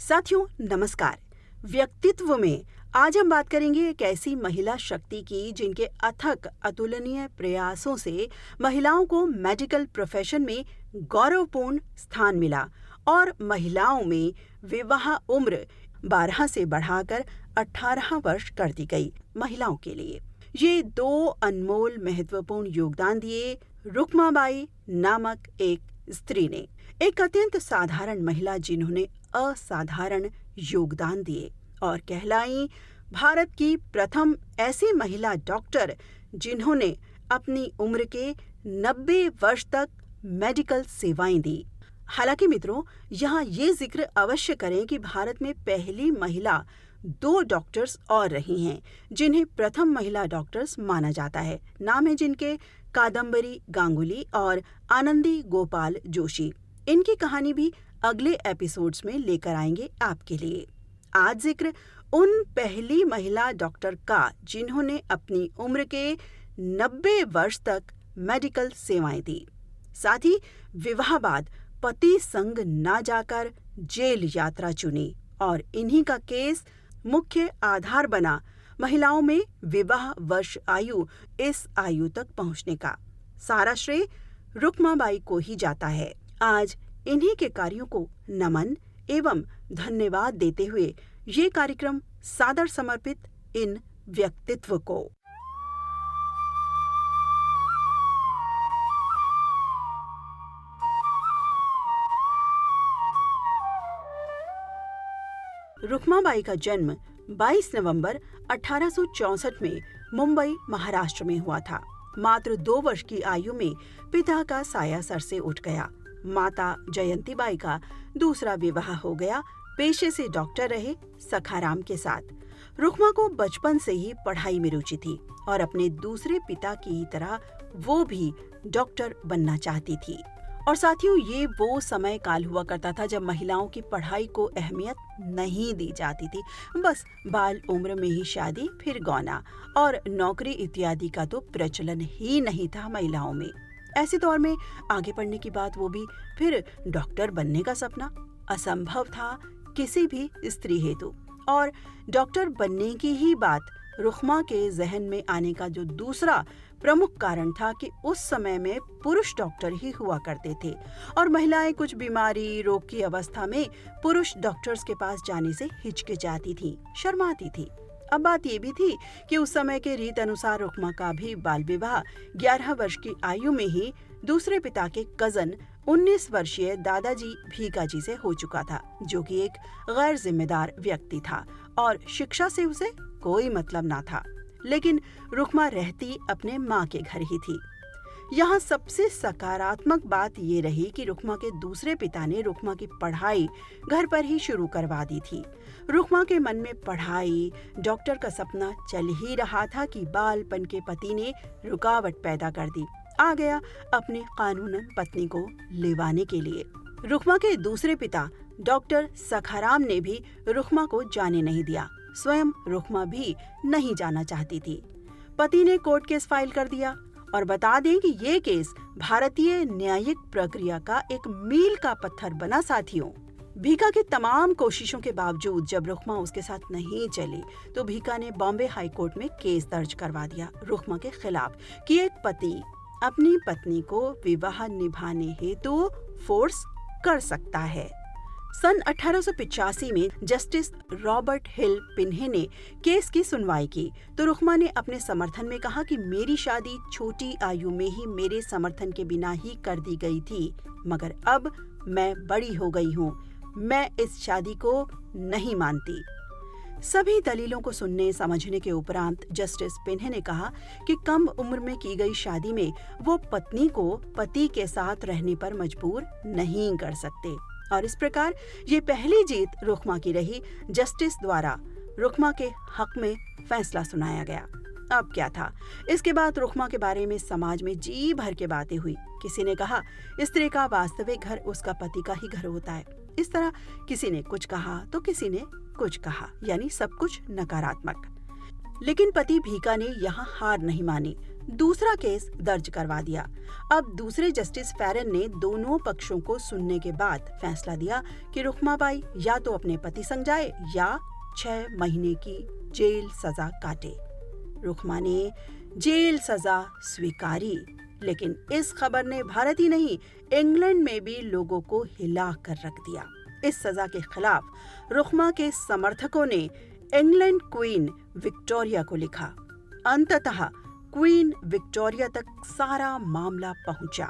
साथियों नमस्कार। व्यक्तित्व में आज हम बात करेंगे एक ऐसी महिला शक्ति की जिनके अथक अतुलनीय प्रयासों से महिलाओं को मेडिकल प्रोफेशन में गौरवपूर्ण स्थान मिला और महिलाओं में विवाह उम्र 12 से बढ़ाकर 18 वर्ष कर दी गई। महिलाओं के लिए ये दो अनमोल महत्वपूर्ण योगदान दिए रुक्माबाई नामक एक स्त्री ने, एक अत्यंत साधारण महिला जिन्होंने असाधारण योगदान दिए और कहलाई भारत की प्रथम ऐसी महिला डॉक्टर जिन्होंने अपनी उम्र के 90 वर्ष तक मेडिकल सेवाएं दी। हालांकि मित्रों, यहाँ ये जिक्र अवश्य करें कि भारत में पहली महिला 2 डॉक्टर्स और रही हैं जिन्हें प्रथम महिला डॉक्टर्स माना जाता है। नाम है जिनके कादम्बरी गांगुली और आनंदी गोपाल जोशी। इनकी कहानी भी अगले एपिसोड्स में लेकर आएंगे आपके लिए। आज जिक्र उन पहली महिला डॉक्टर का जिन्होंने अपनी उम्र के 90 वर्ष तक मेडिकल सेवाएं दी, साथ ही विवाह बाद पति संग ना जाकर जेल यात्रा चुनी और इन्हीं का केस मुख्य आधार बना महिलाओं में विवाह वर्ष आयु इस आयु तक पहुंचने का। सारा श्रेय रुक्माबाई को ही जाता है। आज इन्हीं के कार्यों को नमन एवं धन्यवाद देते हुए ये कार्यक्रम सादर समर्पित इन व्यक्तित्व को। रुक्माबाई का जन्म 22 नवंबर 1864 में मुंबई, महाराष्ट्र में हुआ था। मात्र 2 वर्ष की आयु में पिता का साया सर से उठ गया। माता जयंतीबाई का दूसरा विवाह हो गया। पेशे से डॉक्टर रहे सखाराम के साथ। रुक्मा को बचपन से ही पढ़ाई में रुचि थी और अपने दूसरे पिता की तरह वो भी डॉक्टर बनना चाहती थी। और साथियों, ये वो समय काल हुआ करता था जब महिलाओं की पढ़ाई को अहमियत नहीं दी जाती थी। बस बाल उम्र में ही शादी, फिर गौना और नौकरी इत्यादि का तो प्रचलन ही नहीं था महिलाओं में। ऐसे दौर में आगे पढ़ने की बात, वो भी फिर डॉक्टर बनने का सपना असंभव था किसी भी स्त्री हेतु। और डॉक्टर बनने की ही बात रुक्मा के जहन में आने का जो दूसरा प्रमुख कारण था कि उस समय में पुरुष डॉक्टर ही हुआ करते थे और महिलाएं कुछ बीमारी, रोग की अवस्था में पुरुष डॉक्टर्स के पास जाने से हिचकिचाती थी, शर्माती थी। अब बात ये भी थी कि उस समय के रीत अनुसार रुक्मा का भी बाल विवाह 11 वर्ष की आयु में ही दूसरे पिता के कजन 19 वर्षीय दादाजी भीकाजी से हो चुका था, जो कि एक गैर जिम्मेदार व्यक्ति था और शिक्षा से उसे कोई मतलब ना था। लेकिन रुक्मा रहती अपने माँ के घर ही थी। यहाँ सबसे सकारात्मक बात ये रही कि रुक्मा के दूसरे पिता ने रुक्मा की पढ़ाई घर पर ही शुरू करवा दी थी। रुक्मा के मन में पढ़ाई, डॉक्टर का सपना चल ही रहा था कि बालपन के पति ने रुकावट पैदा कर दी। आ गया अपनी कानूनन पत्नी को लेवाने के लिए। रुक्मा के दूसरे पिता डॉक्टर सखाराम ने भी रुक्मा को जाने नहीं दिया। स्वयं रुक्मा भी नहीं जाना चाहती थी। पति ने कोर्ट केस फाइल कर दिया और बता दें कि ये केस भारतीय न्यायिक प्रक्रिया का एक मील का पत्थर बना। साथियों, भीका की तमाम कोशिशों के बावजूद जब रुक्मा उसके साथ नहीं चली तो भीका ने बॉम्बे हाई कोर्ट में केस दर्ज करवा दिया रुक्मा के खिलाफ कि एक पति अपनी पत्नी को विवाह निभाने हेतु फोर्स कर सकता है। सन 1885 में जस्टिस रॉबर्ट हिल पिन्हे ने केस की सुनवाई की तो रुक्मा ने अपने समर्थन में कहा कि मेरी शादी छोटी आयु में ही मेरे समर्थन के बिना ही कर दी गई थी, मगर अब मैं बड़ी हो गई हूँ, मैं इस शादी को नहीं मानती। सभी दलीलों को सुनने समझने के उपरांत जस्टिस पिन्हे ने कहा कि कम उम्र में की गई शादी में वो पत्नी को पति के साथ रहने पर मजबूर नहीं कर सकते और इस प्रकार ये पहली जीत रुक्मा की रही। जस्टिस द्वारा रुक्मा के हक में फैसला सुनाया गया। अब क्या था, इसके बाद रुक्मा के बारे में समाज में जी भर के बातें हुई। किसी ने कहा स्त्री का वास्तविक घर उसका पति का ही घर होता है। इस तरह किसी ने कुछ कहा तो किसी ने कुछ कहा, यानी सब कुछ नकारात्मक। लेकिन पति भीका ने यहाँ हार नहीं मानी, दूसरा केस दर्ज करवा दिया। अब दूसरे जस्टिस फेरन ने दोनों पक्षों को सुनने के बाद फैसला दिया कि रुखमाबाई या तो अपने पति संग जाए या 6 महीने की जेल सजा काटे। रुखमा ने जेल सजा स्वीकारी, लेकिन इस खबर ने भारत ही नहीं इंग्लैंड में भी लोगों को हिला कर रख दिया। इस सजा के खिलाफ रुखमा के समर्थकों ने इंग्लैंड क्वीन विक्टोरिया को लिखा। अंततः क्वीन विक्टोरिया तक सारा मामला पहुंचा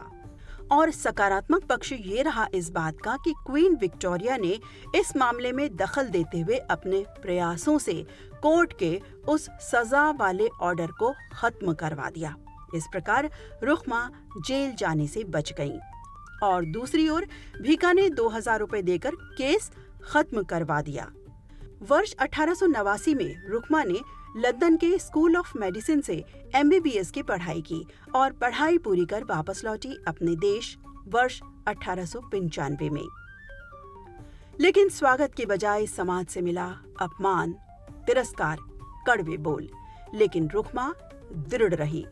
और सकारात्मक पक्ष ये रहा इस बात का कि क्वीन विक्टोरिया ने इस मामले में दखल देते हुए अपने प्रयासों से कोर्ट के उस सजा वाले ऑर्डर को खत्म करवा दिया। इस प्रकार रुखमा जेल जाने से बच गईं। और दूसरी ओर भीका ने 2000 रुपए देकर केस खत्म करवा दिया। वर्ष 1889 में रुखमा ने लंदन के स्कूल ऑफ मेडिसिन से MBBS की पढ़ाई की और पढ़ाई पूरी कर वापस लौटी अपने देश वर्ष 1895 में। लेकिन स्वागत के बजाय समाज से मिला अपमान, तिरस्कार, कड़वे बोल। लेकिन रुखमा दृढ़ रही।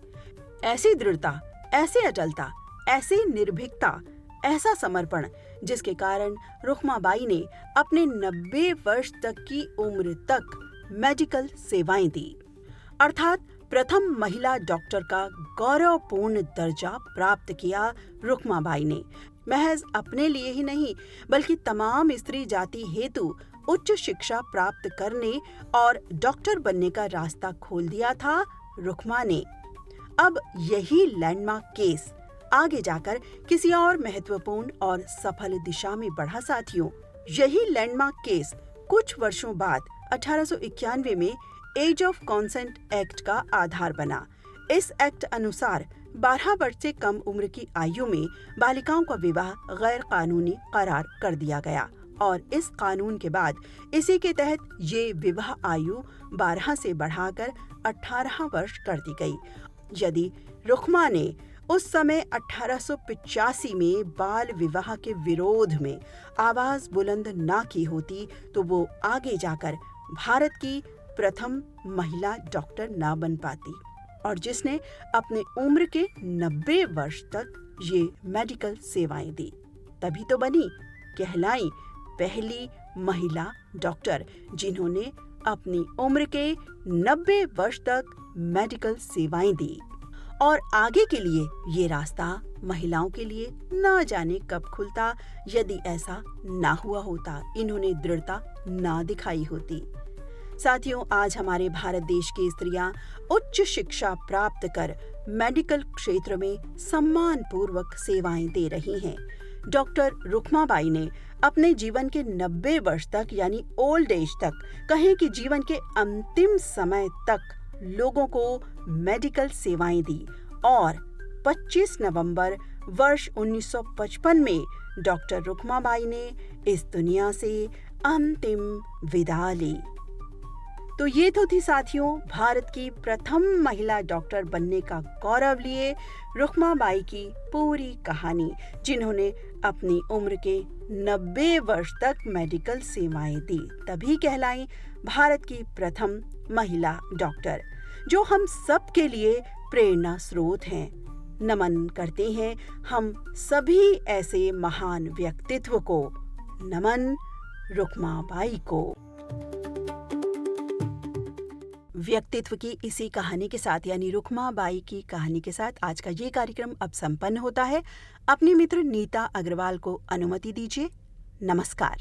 ऐसी दृढ़ता, ऐसी अटलता, ऐसी निर्भीकता, ऐसा समर्पण जिसके कारण रुखमाबाई ने अपने 90 वर्ष तक की उम्र तक मेडिकल सेवाएं दी, अर्थात प्रथम महिला डॉक्टर का गौरवपूर्ण दर्जा प्राप्त किया रुखमाबाई ने। महज अपने लिए ही नहीं बल्कि तमाम स्त्री जाति हेतु उच्च शिक्षा प्राप्त करने और डॉक्टर बनने का रास्ता खोल दिया था रुखमा ने। अब यही लैंडमार्क केस आगे जाकर किसी और महत्वपूर्ण और सफल दिशा में बढ़ा साथियों। यही लैंडमार्क केस कुछ वर्षों बाद 1891 में एज ऑफ कॉन्सेंट एक्ट का आधार बना। इस एक्ट अनुसार 12 वर्ष से कम उम्र की आयु में बालिकाओं का विवाह गैर कानूनी करार कर दिया गया और इस कानून के बाद इसी के तहत ये विवाह आयु 12 से बढ़ाकर 18 वर्ष कर दी गई। यदि रुखमा ने उस समय 1885 में बाल विवाह के विरोध में आवाज बुलंद ना की होती तो वो आगे जाकर भारत की प्रथम महिला डॉक्टर ना बन पाती और जिसने अपने उम्र के 90 वर्ष तक ये मेडिकल सेवाएं दी। तभी तो बनी, कहलाई पहली महिला डॉक्टर जिन्होंने अपनी उम्र के 90 वर्ष तक मेडिकल सेवाएं दी। और आगे के लिए ये रास्ता महिलाओं के लिए ना जाने कब खुलता यदि ऐसा ना हुआ होता, इन्होंने दृढ़ता ना दिखाई होती। साथियों, आज हमारे भारत देश की स्त्रियां उच्च शिक्षा प्राप्त कर मेडिकल क्षेत्र में सम्मान पूर्वक सेवाएं दे रही हैं। डॉक्टर रुखमाबाई ने अपने जीवन के 90 वर्ष तक यानी ओल्ड एज तक, कहें कि जीवन के अंतिम समय तक लोगों को मेडिकल सेवाएं दी और 25 नवंबर वर्ष 1955 में डॉक्टर रुखमाबाई ने इस दुनिया से अंतिम विदा ली। तो ये तो थी साथियों भारत की प्रथम महिला डॉक्टर बनने का गौरव लिए रुखमाबाई की पूरी कहानी, जिन्होंने अपनी उम्र के 90 वर्ष तक मेडिकल सेवाएं दी, तभी कहलाई भारत की प्रथम महिला डॉक्टर, जो हम सब के लिए प्रेरणा स्रोत हैं। नमन करते हैं हम सभी ऐसे महान व्यक्तित्व को। नमन रुखमाबाई को। व्यक्तित्व की इसी कहानी के साथ यानी रुखमाबाई की कहानी के साथ आज का ये कार्यक्रम अब संपन्न होता है। अपनी मित्र नीता अग्रवाल को अनुमति दीजिए। नमस्कार।